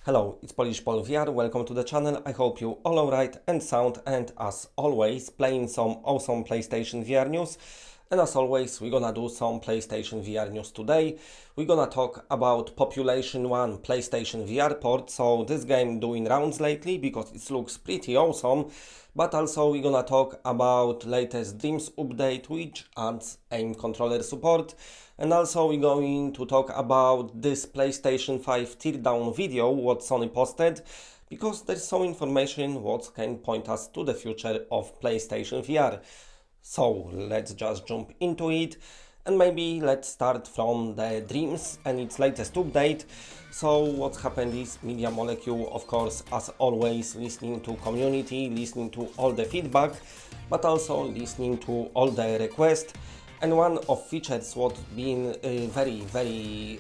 Hello, it's Polish Pol VR, welcome to the channel, I hope you all alright and sound, and as always playing some awesome PlayStation VR news. And as always we're gonna do some PlayStation VR news today. We're gonna talk about Population 1 PlayStation VR port, so this game doing rounds lately because it looks pretty awesome. But also we're gonna talk about latest Dreams update which adds aim controller support. And also we're going to talk about this PlayStation 5 teardown video what Sony posted, because there's some information what can point us to the future of PlayStation VR. So let's just jump into it, and maybe let's start from the Dreams and its latest update. So what's happened is Media Molecule, of course, as always, listening to community, listening to all the feedback, but also listening to all the requests. And one of features what been very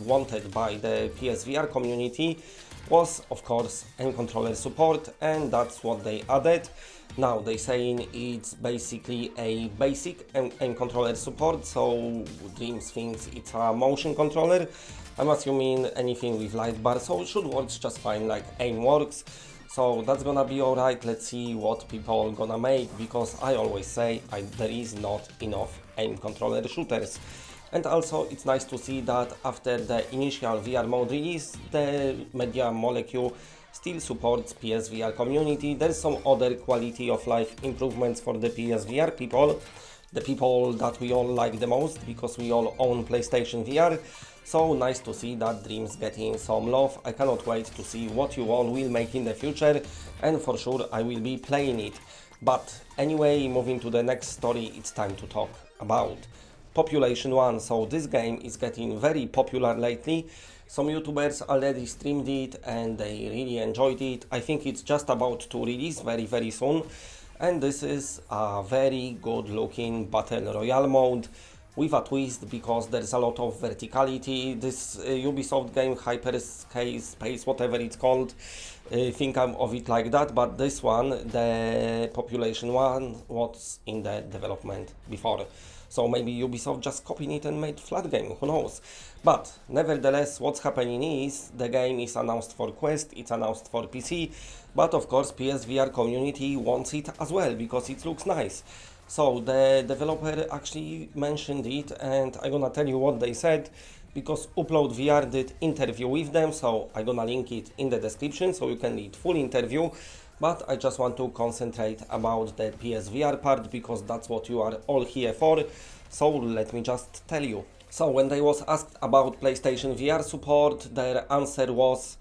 wanted by the PSVR community was, of course, aim controller support, and that's what they added. Now they saying it's basically a basic aim controller support, so Dreams thinks it's a motion controller. I'm assuming anything with light bar, so it should work just fine like aim works. So that's gonna be alright. Let's see what people gonna make, because I always say there is not enough aim controller shooters. And also it's nice to see that after the initial VR mode release, the Media Molecule still supports PSVR community. There's some other quality of life improvements for the PSVR people, the people that we all like the most because we all own PlayStation VR. So nice to see that Dreams getting some love. I cannot wait to see what you all will make in the future, and for sure I will be playing it. But anyway, moving to the next story, it's time to talk about Population 1. So this game is getting very popular lately. Some YouTubers already streamed it and they really enjoyed it. I think it's just about to release very soon. And this is a very good looking battle royale mode with a twist, because there's a lot of verticality. This Ubisoft game, Hyperspace, whatever it's called, think of it like that, but this one, the Population 1, was in the development before. So maybe Ubisoft just copied it and made flat game, who knows. But nevertheless, what's happening is the game is announced for Quest, it's announced for PC, but of course PSVR community wants it as well because it looks nice. So the developer actually mentioned it, and I'm gonna tell you what they said, because Upload VR did interview with them, so I'm gonna link it in the description so you can read full interview. But I just want to concentrate about the PSVR part because that's what you are all here for. So let me just tell you. So when they was asked about PlayStation VR support, their answer was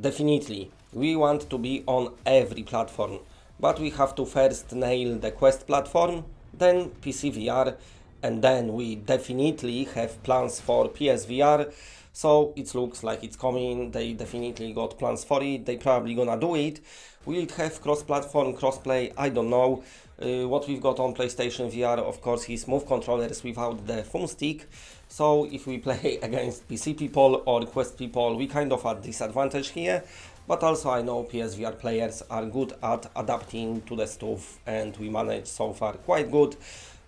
definitely, we want to be on every platform. But we have to first nail the Quest platform, then PC VR, and then we definitely have plans for PSVR. So it looks like it's coming, they definitely got plans for it, they probably gonna do it. Will it have cross-platform, cross-play? I don't know. What we've got on PlayStation VR, of course, is move controllers without the thumb stick. So if we play against PC people or Quest people, we kind of at disadvantage here. But also I know PSVR players are good at adapting to the stuff, and we manage so far quite good.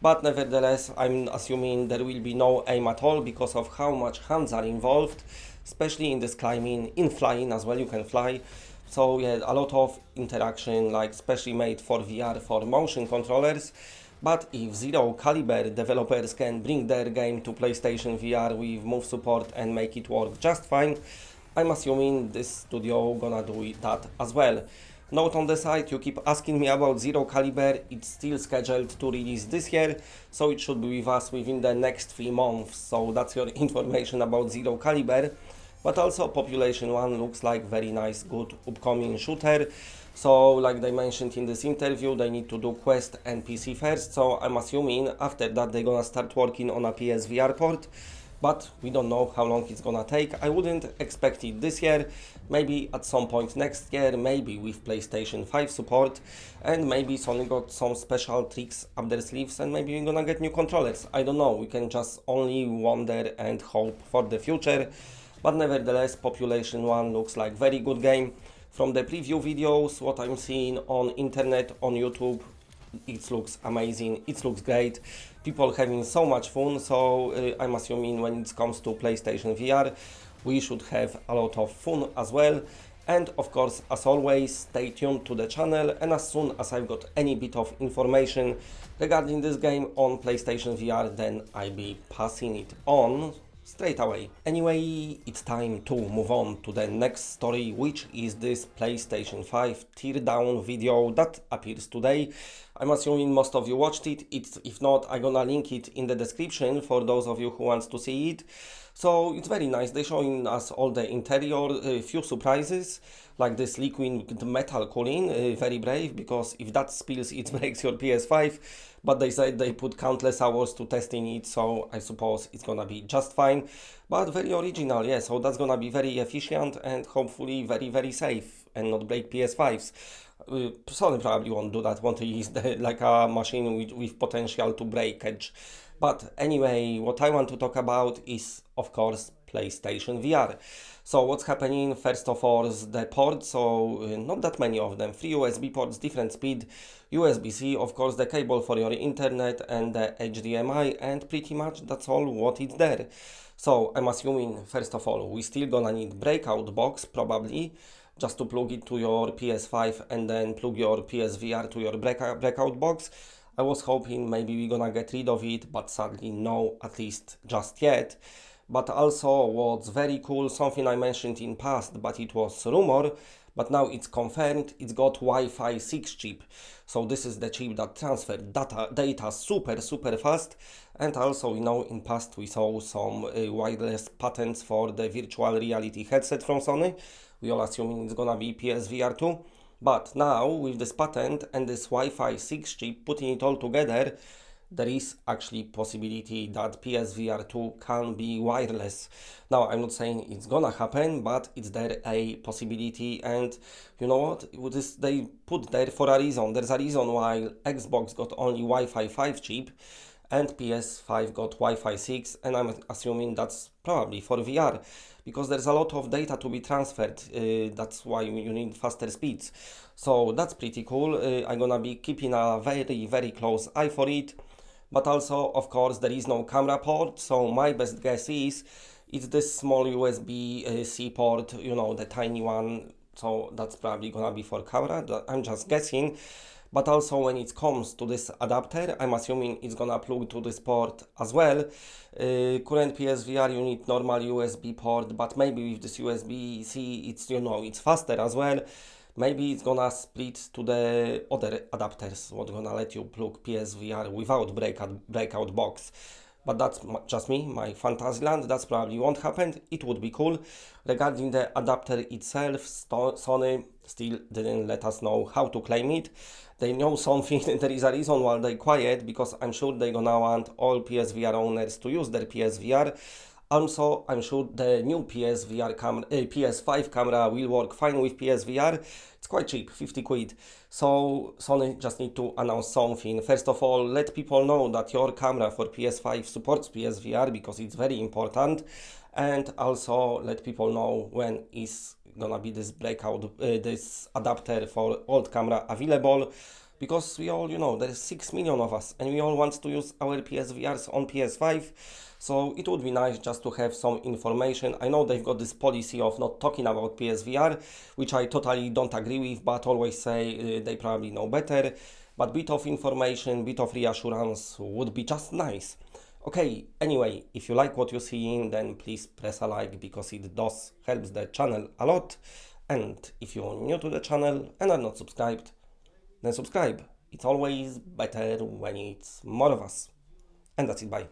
But nevertheless, I'm assuming there will be no aim at all because of how much hands are involved, especially in this climbing, in flying as well, you can fly. So yeah, a lot of interaction, like specially made for VR for motion controllers. But if Zero Caliber developers can bring their game to PlayStation VR with move support and make it work just fine, I'm assuming this studio gonna do that as well. Note on the side, you keep asking me about Zero Caliber, it's still scheduled to release this year, so it should be with us within the next 3 months, so that's your information about Zero Caliber. But also Population 1 looks like very nice, good upcoming shooter. So like they mentioned in this interview, they need to do Quest and PC first, so I'm assuming after that they're gonna start working on a PSVR port. But we don't know how long it's gonna take. I wouldn't expect it this year, maybe at some point next year, maybe with PlayStation 5 support, and maybe Sony got some special tricks up their sleeves and maybe we're gonna get new controllers. I don't know, we can just only wonder and hope for the future. But nevertheless, Population 1 looks like very good game. From the preview videos, what I'm seeing on internet, on YouTube, it looks amazing, it looks great, people having so much fun. So I'm assuming when it comes to PlayStation VR, we should have a lot of fun as well. And of course, as always, stay tuned to the channel, and as soon as I've got any bit of information regarding this game on PlayStation VR, then I'll be passing it on straight away. Anyway, it's time to move on to the next story, which is this PlayStation 5 teardown video that appears today. I'm assuming most of you watched it. If not, I'm gonna link it in the description for those of you who want to see it. So it's very nice. They're showing us all the interior, a few surprises, like this liquid metal cooling, very brave, because if that spills, it breaks your PS5. But they said they put countless hours to testing it, so I suppose it's gonna be just fine. But very original, yeah, so that's gonna be very efficient and hopefully very, very safe and not break PS5s. Sony probably won't do that, won't use like a machine with potential to breakage. But anyway, what I want to talk about is, of course, PlayStation VR. So what's happening? First of all is the ports, so not that many of them. 3 USB ports, different speed, USB-C, of course the cable for your internet and the HDMI, and pretty much that's all what is there. So I'm assuming, first of all, we still gonna need breakout box probably, just to plug it to your PS5 and then plug your PSVR to your breakout box. I was hoping maybe we're gonna get rid of it, but sadly no, at least just yet. But also what's very cool, something I mentioned in past, but it was rumor, but now it's confirmed, it's got Wi-Fi 6 chip. So this is the chip that transfers data super fast. And also, you know, in past we saw some wireless patents for the virtual reality headset from Sony. We all assuming it's gonna be PSVR 2. But now, with this patent and this Wi-Fi 6 chip, putting it all together, there is actually possibility that PSVR 2 can be wireless. Now, I'm not saying it's gonna happen, but it's there a possibility, and you know what? This they put there for a reason. There's a reason why Xbox got only Wi-Fi 5 chip and PS5 got Wi-Fi 6, and I'm assuming that's probably for VR, because there's a lot of data to be transferred. That's why you need faster speeds. So that's pretty cool. I'm gonna be keeping a very close eye for it. But also, of course, there is no camera port, so my best guess is it's this small USB-C port, you know, the tiny one. So that's probably gonna be for camera. I'm just guessing. But also when it comes to this adapter, I'm assuming it's gonna plug to this port as well. Current PSVR you need normal USB port, but maybe with this USB-C it's, you know, it's faster as well. Maybe it's gonna split to the other adapters, what gonna let you plug PSVR without breakout box. But that's just me, my Fantasyland. That's probably won't happen. It would be cool. Regarding the adapter itself, Sony still didn't let us know how to claim it. They know something. There is a reason why they quiet, because I'm sure they're gonna want all PSVR owners to use their PSVR. Also, I'm sure the new PSVR camera, PS5 camera will work fine with PSVR. It's quite cheap, 50 quid. So Sony just need to announce something. First of all, let people know that your camera for PS5 supports PSVR, because it's very important. And also let people know when is gonna be this this adapter for old camera available. Because we all, you know, there's 6 million of us and we all want to use our PSVRs on PS5. So it would be nice just to have some information. I know they've got this policy of not talking about PSVR, which I totally don't agree with, but always say they probably know better. But bit of information, bit of reassurance would be just nice. Okay, anyway, if you like what you're seeing, then please press a like, because it does helps the channel a lot. And if you're new to the channel and are not subscribed, then subscribe. It's always better when it's more of us. And that's it, bye.